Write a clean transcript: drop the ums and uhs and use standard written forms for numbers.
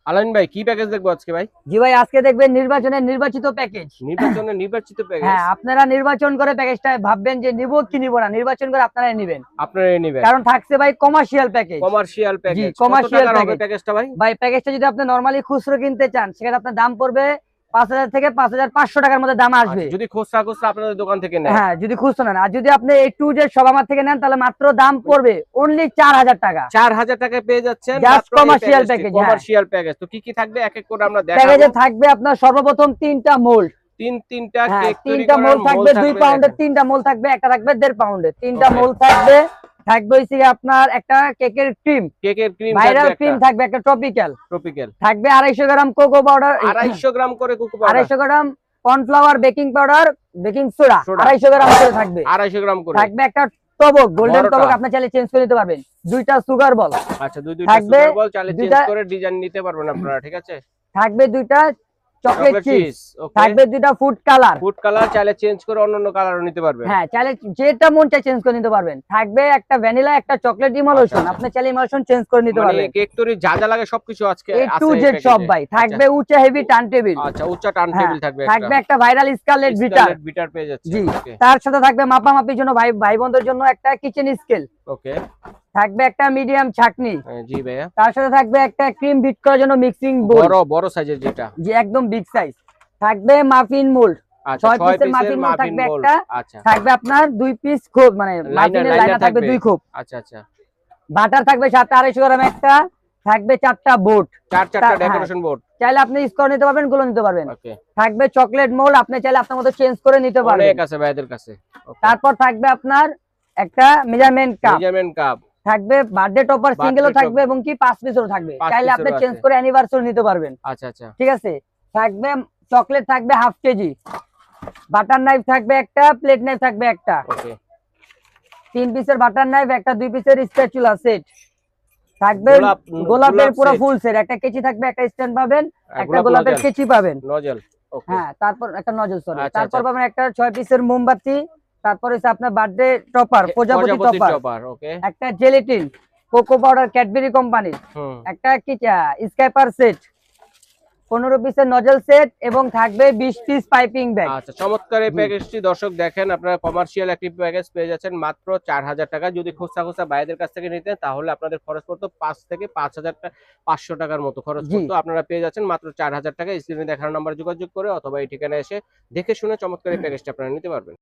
আলামিন ভাই কি প্যাকেজ দেখবো আজকে ভাই? জি ভাই, আজকে দেখবেন নির্বাচনের নির্বাচিত প্যাকেজ। নির্বাচনের নির্বাচিত প্যাকেজ। হ্যাঁ, আপনারা নির্বাচন করে প্যাকেজটা ভাববেন যে নিব কি নিব না, নির্বাচন করে আপনারাই নেবেন। আপনারাই নেবেন। কারণ থাকছে ভাই কমার্শিয়াল প্যাকেজ। Commercial package. জি, কমার্শিয়াল প্যাকেজটা ভাই? ভাই প্যাকেজটা যদি আপনি নরমালি খুচরো কিনতে চান সেখানে আপনার দাম পড়বে 5000 থেকে 5500 টাকার মধ্যে দাম আসবে। যদি খুচরা আপনাদের দোকান থেকে নেন। হ্যাঁ, যদি খুচরো নেন। আর যদি আপনি A to Z সব আমার থেকে নেন তাহলে মাত্র দাম পড়বে অনলি 4000 টাকা। 4000 টাকায় পেয়ে যাচ্ছেন just commercial package. Commercial package. তো কি কি থাকবে এক এক করে আমরা দেখাবো। প্যাকেজে থাকবে আপনার সর্বপ্রথম 3টা মোল্ড। তিনটা কেক তৈরি করার মোল্ড থাকবে 2 পাউন্ডের, 3টা মোল্ড থাকবে, একটা থাকবে 1.5 পাউন্ডের। 3টা মোল্ড থাকবে হইছে আপনার একটা কেকের ক্রিম, ভাইরাল ক্রিম থাকবে, একটা ট্রপিক্যাল থাকবে 250 গ্রাম কোকো পাউডার, 250 গ্রাম করে cocoa powder, 250 gram cornflour, baking powder, baking soda 250 gram করে থাকবে, 250 গ্রাম করে থাকবে একটা টবক, গোল্ডেন টবক, আপনি চাইলে চেঞ্জ করে নিতে পারবেন। 2টা সুগার বল, আচ্ছা দুইটা সুগার বল চাইলে চেঞ্জ করে ডিজাইন নিতে পারবেন আপনারা, ঠিক আছে। থাকবে 2টা চকলেট চিজ, থাকবে 2টা ফুড কালার, চাইলে চেঞ্জ করে অন্য কালারও নিতে পারবেন। হ্যাঁ, চাইলে যেটা মন চায় চেঞ্জ করে নিতে পারবেন। থাকবে একটা ভ্যানিলা, একটা চকলেট ইমোশন, আপনি চাইলে ইমোশন চেঞ্জ করে নিতে পারবেন। মানে কেক তৈরি যা যা লাগে সবকিছু আজকে A to Z সব ভাই। থাকবে উচ্চ হেভি টার্ন টেবিল, আচ্ছা উচ্চ টার্ন টেবিল থাকবে, থাকবে একটা ভাইরাল স্কারলেট বিটার পেয়ে যাচ্ছে। জি, তার সাথে থাকবে মাপামাপির জন্য ভাই বোনদের জন্য একটা কিচেন স্কেল, ওকে। থাকবে একটা মিডিয়াম ছাকনি, জি ভাইয়া। তার সাথে থাকবে একটা ক্রিম বিট করার জন্য মিক্সিং বোল, বড় সাইজের যেটা, জি একদম বিগ সাইজ। থাকবে মাফিন মোল্ড, 6 পিসের মাফিন মোল্ড থাকবে একটা, থাকবে আপনার 2 পিস খোপ, মানে মাফিনের লাইনার থাকবে 2 খোপ, আচ্ছা। বাটার থাকবে 250 গ্রাম একটা, থাকবে 4টা বোর্ড, 4টা ডেকোরেশন বোর্ড, চাইলে আপনি স্কোর নিতে পারবেন, গুলো নিতে পারবেন। থাকবে চকলেট মোল্ড, আপনি চাইলে আপনার মতো চেঞ্জ করে নিতে পারবেন, অনেক আছে ভাইদের কাছে। তারপর থাকবে আপনার একটা মেজারমেন্ট কাপ, থাকবে বার্থডে টপার সিঙ্গেলও থাকবে এবং কি 5 পিসও থাকবে, চাইলে আপনি চেঞ্জ করে অ্যানিভার্সারি নিতে পারবেন। আচ্ছা ঠিক আছে। থাকবে চকলেট থাকবে হাফ কেজি, বাটার নাইফ থাকবে একটা, প্লেট নাইফ থাকবে একটা, 3 পিসের বাটার নাইফ, একটা 2 পিসের স্প্যাচুলা সেট থাকবে, গোলাপের পুরো ফুল সেট, একটা কেচি থাকবে, একটা স্ট্যান্ড পাবেন, একটা গোলাপের কেচি পাবেন, নজল, হ্যাঁ, তারপর একটা নজল, সরি, তারপর পাবেন একটা 6 পিসের মোমবাতি, তারপর হচ্ছে আপনার বার্থডে টপার, প্রজাপতি টপার, একটা জেলেটিন, কোকো পাউডার ক্যাডবেরি কোম্পানির, একটা স্ক্যাপার সেট, 15 পিসের নজল সেট এবং থাকবে 20 পিস পাইপিং ব্যাগ। আচ্ছা, চমৎকার এই প্যাকেজটি দর্শক দেখেন, আপনারা কমার্শিয়াল একটি প্যাকেজ পেয়ে যাচ্ছেন মাত্র 4000 টাকা। যদি খুচরা বাইরের কাছ থেকে নিতেন তাহলে আপনাদের খরচ পড়তো 5 থেকে 5500 টাকার মতো খরচ পড়তো। আপনারা পেয়ে যাচ্ছেন মাত্র 4000 টাকা। স্ক্রিনে দেখানো নাম্বার যোগাযোগ করে অথবা এই ঠিকানায় এসে দেখে শুনে চমৎকার এই প্যাকেজটি আপনারা নিতে পারবেন।